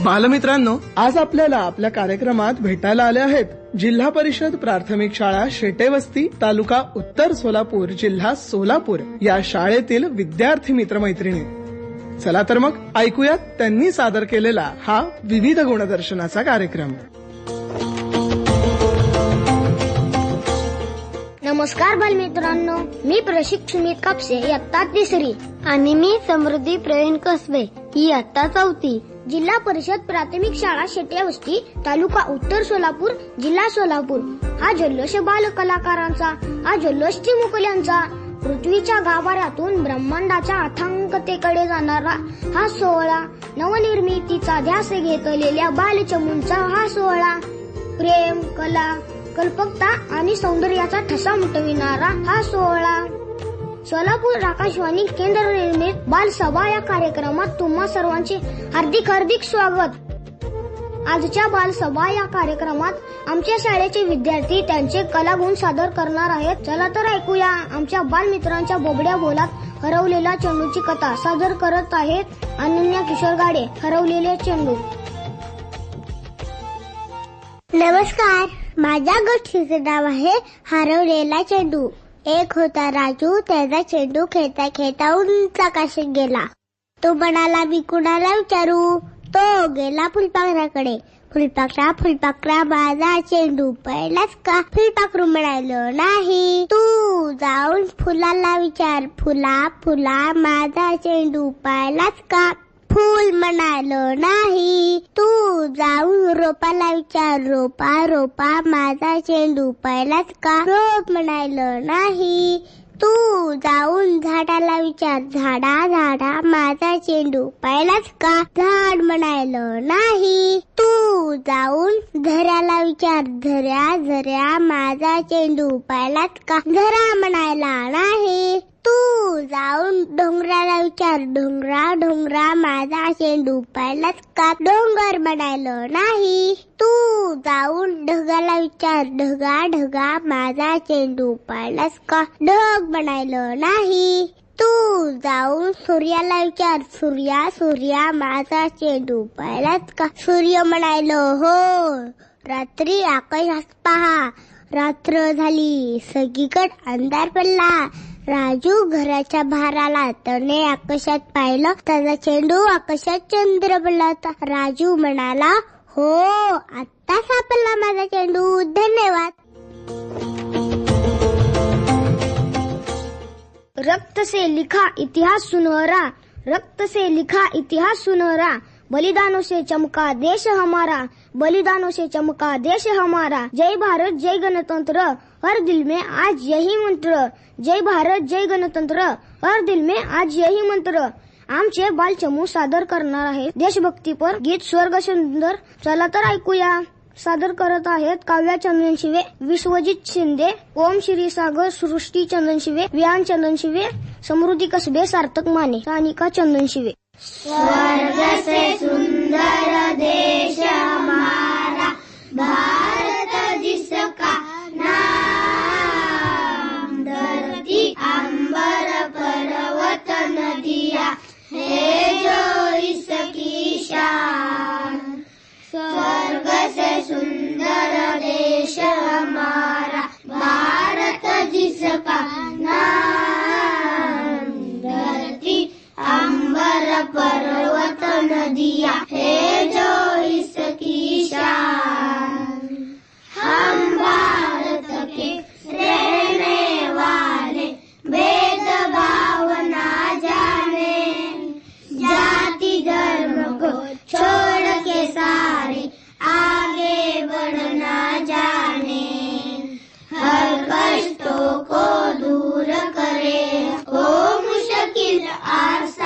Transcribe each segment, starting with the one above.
बालमित्रांनो, आज आपल्याला आपल्या कार्यक्रमात भेटायला आले आहेत जिल्हा परिषद प्राथमिक शाळा शेटेवस्ती, तालुका उत्तर सोलापूर, जिल्हा सोलापूर या शाळेतील विद्यार्थी मित्रमैत्रिणी. चला तर मग ऐकूयात त्यांनी सादर केलेला हा विविध गुणदर्शनाचा कार्यक्रम. नमस्कार बालमित्रांनो, मी प्रशिक्षक सुमित कापसे, इयत्ता 3री. आणि मी समृद्धी प्रवीण कसबे, इयत्ता 4थी. जिल्हा परिषद प्राथमिक शाळा शेटेवस्ती, तालुका उत्तर सोलापूर, जिल्हा सोलापूर हा जल्लोष बालकलाकारांचा, हा जल्लोष चिमुकल्यांचा, पृथ्वीच्या गाभाऱ्यातून ब्रह्मांडाच्या अथांगतेकडे जाणारा हा सोहळा, नवनिर्मितीचा ध्यास घेतलेल्या बालचमूंचा हा सोहळा, प्रेम, कला, कल्पकता आणि सौंदर्याचा ठसा उमटविणारा हा सोहळा. सोलापूर आकाशवाणी केंद्र निर्मित बालसभा या कार्यक्रमात तुम्हा सर्वांचे हार्दिक हार्दिक स्वागत. आजच्या बालसभा या कार्यक्रमात आमच्या शाळेचे विद्यार्थी त्यांचे कलागुण सादर करणार आहेत. चला तर ऐकूया आमच्या बालमित्रांच्या बोबड्या बोलात हरवलेला चेंडूची कथा. सादर करत आहेत अनन्या किशोर गाडे. हरवलेले चेंडू. नमस्कार, माझ्या गोष्टीचे नाव आहे हरवलेला चेंडू. एक होता राजू, त्याचा चेंडू खेळता खेळता उंच आकाशात गेला. तो म्हणाला, मी कुणाला विचारू? तो गेला फुलपाखराकडे. फुलपाखरा माझा चेंडू पाहिलास का? फुलपाखरू म्हणालो, नाही. तू जाऊन फुलाला विचार, फुला माझा चेंडू पाहिलास का? फूल म्हणालो, नाही. तू जाऊन रोपाला विचार, रोपा माझा चेंडू पाहिलास का? रोप म्हणालो, नाही. तू जाऊन झाडाला विचार, झाडा माझा चेंडू पाहिलास का? झाड म्हणालो, नाही. तू जाऊन झऱ्याला विचार, झऱ्या माझा चेंडू पाहिलास का? झरा म्हणायला, नाही. तू जाऊन डोंगराला विचार, डोंगरा माझा चेंडू पाहिलास का? डोंगर म्हणायलो, नाही. तू जाऊन ढगाला विचार, ढगा माझा चेंडू पाहिलास का? ढग म्हणायलो, नाही. तू जाऊन सूर्याला विचार, सूर्या माझा चेंडू पाहिलास का? सूर्य म्हणायलो, हो. रात्री आकाशात पहा, रात्र झाली, सगळीकडे अंधार पडला. राजू घराच्या बाहेर आला. त्याने आकाशात पाहिलं, त्याचा चेंडू आकाशात चंद्र पडला होता. राजू म्हणाला, हो, आता सापडला माझा चेंडू. धन्यवाद. रक्त से लिखा इतिहास सुनहरा, रक्त से लिखा इतिहास सुनहरा, बलिदानों से चमका देश हमारा, बलिदानों से चमका देश हमारा. जय भारत जय गणतंत्र, हर दिल में आज यही मंत्र. जय भारत जय गणतंत्र, हर दिल में आज यही मंत्र. आमचे बालचमू सादर करणार आहेत देशभक्तीपर गीत स्वर्ग सुंदर. चला तर ऐकूया. सादर करत आहेत काव्या चंदन शिवे, विश्वजित शिंदे, ओम क्षीरसागर, सृष्टी चंदन शिवे, विहान चंदन शिवे, समृद्धी कसबे, सार्थक माने, सानिका चंदन शिवे. स्वर्ग से सुंदर देश हमारा, भारत जिसका नाम, धरती अंबर पर्वत नदियाँ है जो इसकी शान. स्वर्ग से सुंदर देश हमारा, भारत जिसका नाम, धरती अंबर पर्वत नदियाँ है जो इसकी शान. हम भारत के रहने वाले, भेदभाव ना जाने, जाति धर्म को छोड़ के सारे आगे बढ़ना जाने. हर कष्टों को दूर करे, हो मुश्किल आसान.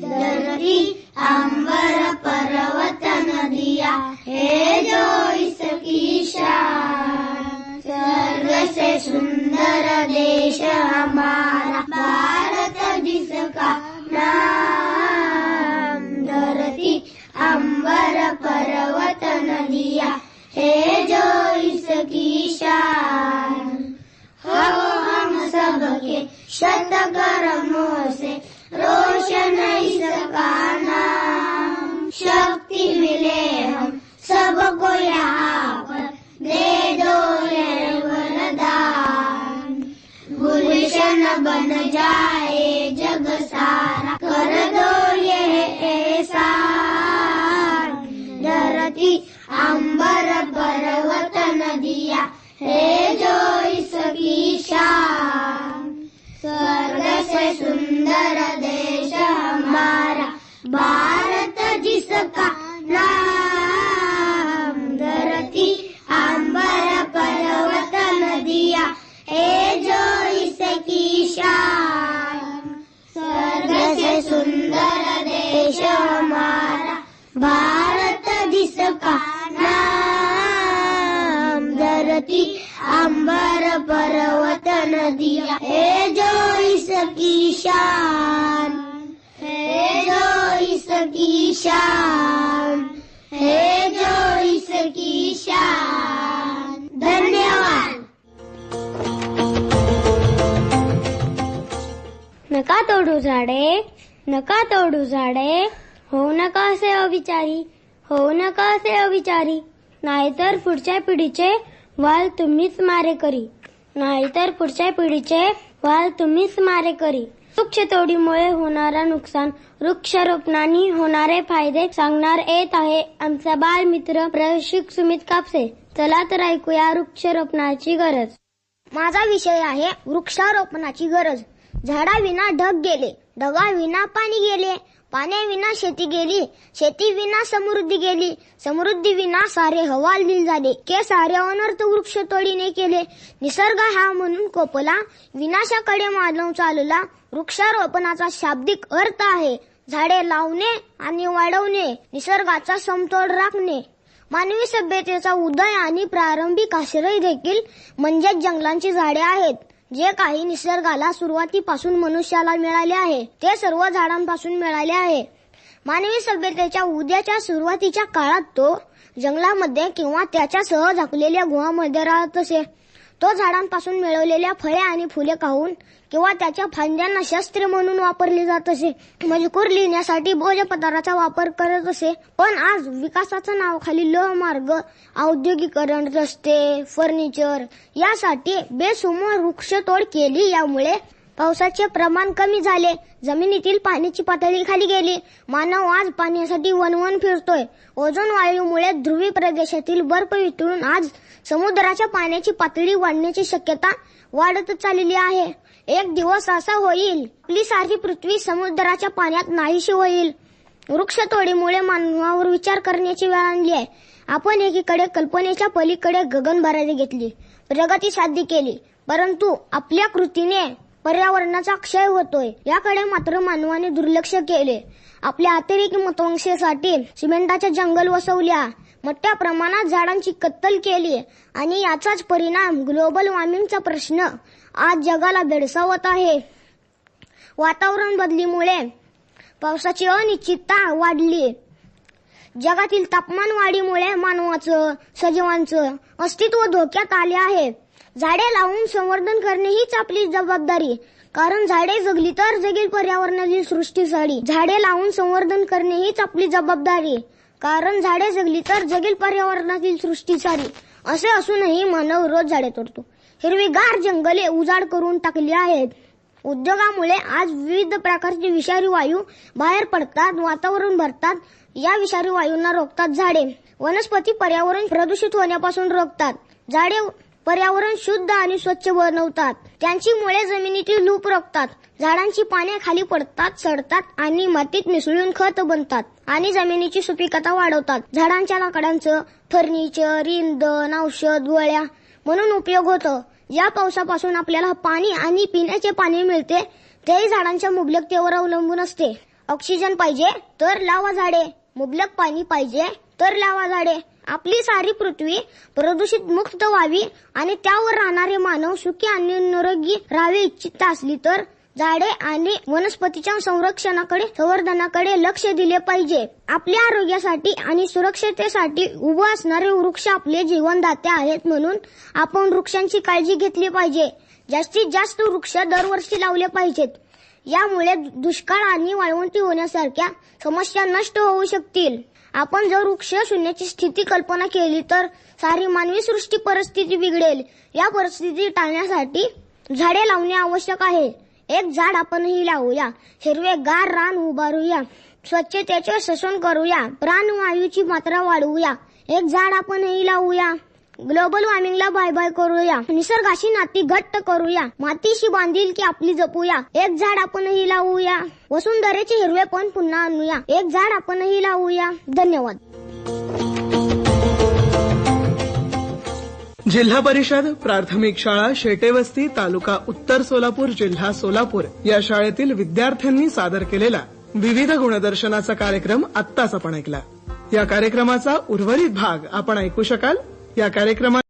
धरती अंबर पर्वत नदियाँ है जो इसकी शान. स्वर्ग से सुंदर देश हमारा, भारत जिसका नाम, धरती अंबर पर्वत नदियाँ है जो इसकी शान. हो हम सबके शत कर्मों से रोशन इसका नाम. शक्ति मिले हम सबको यहाँ पर, दे दो ये वरदान। गुलशन बन जाए जग सारा, कर दो ये एहसान। धरती अंबर पर्वत नदियाँ है जो इसकी शान। स्वर्ग से सुंदर देश हमारा भारत जिसका नाम। धरती अंबर पर्वत नदियाँ है जो इसकी शान। स्वर्ग से सुंदर देश हमारा भारत जिसका नाम। धरती अंबर पर्वत नदियाँ है जो इसकी शान, है जो इसकी शान, है जो इसकी शान। धन्यवाद। नका तोडू झाडे, नका तोडू झाडे, होऊ नका असे अविचारी, होऊ नका असे अविचारी. नाहीतर पुढच्या पिढीचे वाल तुम्हीच मारे करी, नाहीतर पुढच्या पिढीचे वाल तुम्हीच मारे करी. वृक्षतोडीमुळे होणारा नुकसान, वृक्षारोपणाने होणारे फायदे सांगणार येत आहे आमचा बालमित्र प्रशिक्षक सुमित कापसे. चला तर ऐकूया वृक्षारोपणाची गरज. माझा विषय आहे वृक्षारोपणाची गरज. झाडाविना ढग गेले, ढगाविना पाणी गेले, पाण्याविना शेती गेली, शेती विना समृद्धी गेली, समृद्धी विना सारे हवालदिल झाले. के सारे अनर्थ वृक्षतोडीने केले. निसर्ग हा म्हणून कोपला, विनाशाकडे मानव चालला. वृक्षारोपणाचा शाब्दिक अर्थ आहे झाडे लावणे आणि वाढवणे, निसर्गाचा समतोल राखणे. मानवी सभ्यतेचा उदय आणि प्रारंभिक आश्रय देखील म्हणजेच जंगलांची झाडे आहेत. जे काही निसर्गाला सुरुवातीपासून मनुष्याला मिळाले आहे ते सर्व झाडांपासून मिळाले आहे. मानवी सभ्यतेच्या उदयाच्या सुरुवातीच्या काळात तो जंगलामध्ये किंवा त्याच्यासह झाकलेल्या गुहामध्ये राहत असे. तो झाडांपासून मिळवलेल्या फळे आणि फुले खाऊन किंवा त्याच्या फांद्यांना शस्त्र म्हणून वापरले जात असे. मजकूर लिहिण्यासाठी भोजपत्राचा वापर करत असे. पण आज विकासाच्या नावाखाली लोहमार्ग, औद्योगिकरण, रस्ते, फर्निचर यासाठी बेसुमार वृक्षतोड केली. यामुळे पावसाचे प्रमाण कमी झाले, जमिनीतील पाण्याची पातळी खाली गेली. मानव आज पाण्यासाठी वणवण फिरतोय. ओझोन वायूमुळे ध्रुवी प्रदेशातील बर्फ वितळून आज समुद्राच्या पाण्याची पातळी वाढण्याची शक्यता वाढत चाललेली आहे. एक दिवस असा होईल आपली सारी पृथ्वी समुद्राच्या पाण्यात नाहीशी होईल. वृक्षतोडीमुळे मानवावर विचार करण्याची वेळ आणली आहे. आपण एकीकडे कल्पनेच्या पलीकडे गगनभरारी घेतली, प्रगती साध्य केली, परंतु आपल्या कृतीने पर्यावरणाचा क्षय होतोय याकडे मात्र मानवाने दुर्लक्ष केले. आपल्या अतिरेकी महत्वाकांक्षेसाठी सिमेंटाचे जंगल वसवल्या, मोठ्या प्रमाणात झाडांची कत्तल केली आणि याचाच परिणाम ग्लोबल वॉर्मिंगचा प्रश्न आज जगाला भेडसावत आहे. वातावरण बदलीमुळे पावसाची अनिश्चितता वाढली. जगातील तापमान वाढीमुळे मानवाचं, सजीवांचं अस्तित्व धोक्यात आले आहे. झाडे लावून संवर्धन करणे हीच आपली जबाबदारी, कारण झाडे जगली तर जगेल पर्यावरणातील सृष्टी सारी. झाडे लावून संवर्धन करणे हीच आपली जबाबदारी, कारण झाडे जगली तर जगेल पर्यावरणातील सृष्टी सारी. असे असूनही मानव रोज झाडे तोडतो. हिरवीगार जंगले उजाड करून टाकली आहेत. उद्योगामुळे आज विविध प्रकारचे विषारी वायू बाहेर पडतात, वातावरण भरतात. या विषारी वायूंना रोखतात झाडे. वनस्पती पर्यावरण प्रदूषित होण्यापासून रोखतात. झाडे पर्यावरण शुद्ध आणि स्वच्छ बनवतात. त्यांची मुळे जमिनीतील धूप रोखतात. झाडांची पाने खाली पडतात, सडतात आणि मातीत मिसळून खत बनतात आणि जमिनीची सुपीकता वाढवतात. झाडांच्या लाकडांचं फर्निचर, इंधन, औषध, गोळ्या म्हणून उपयोग होतो. या पावसापासून आपल्याला पाणी आणि पिण्याचे पाणी मिळते तेही झाडांच्या मुबलकतेवर अवलंबून असते. ऑक्सिजन पाहिजे तर लावा झाडे, मुबलक पाणी पाहिजे तर लावा झाडे. आपली सारी पृथ्वी प्रदूषित मुक्त व्हावी आणि त्यावर राहणारे मानव सुखी आणि निरोगी राहावे इच्छित असली तर झाडे आणि वनस्पतीच्या संवर्धनाकडे लक्ष दिले पाहिजे. आपल्या आरोग्यासाठी आणि सुरक्षिततेसाठी उभं असणारे वृक्ष आपले जीवनदाते आहेत, म्हणून आपण वृक्षांची काळजी घेतली पाहिजे. जास्तीत जास्त वृक्ष दरवर्षी लावले पाहिजेत. यामुळे दुष्काळ आणि वाळवंटी होण्यासारख्या समस्या नष्ट होऊ शकतील. आपण जर वृक्ष शून्याची स्थिती कल्पना केली तर सारी मानवी सृष्टी परिस्थिती बिघडेल. या परिस्थिती टाळण्यासाठी झाडे लावणे आवश्यक आहे. एक झाड आपणही लावूया, हिरवेगार रान उभारूया, स्वच्छतेचे शोषण करूया, प्राणवायूची मात्रा वाढवूया. एक झाड आपणही लावूया, ग्लोबल वॉर्मिंगला बाय बाय करूया, निसर्गाशी नाती घट्ट करूया, मातीशी बांधिलकी आपली जपूया. एक झाड आपणही लावूया, वसुंधरेचे हिरवेपण पुन्हा आणूया. एक झाड आपणही लावूया. धन्यवाद. जिल्हा परिषद प्राथमिक शाळा शेटेवस्ती तालुका उत्तर सोलापूर जिल्हा सोलापूर या शाळेतील विद्यार्थ्यांनी सादर केलेला विविध गुणदर्शनाचा कार्यक्रम आत्ताच आपण ऐकला. या कार्यक्रमाचा उर्वरित भाग आपण ऐकू शकाल. या कार्यक्रमात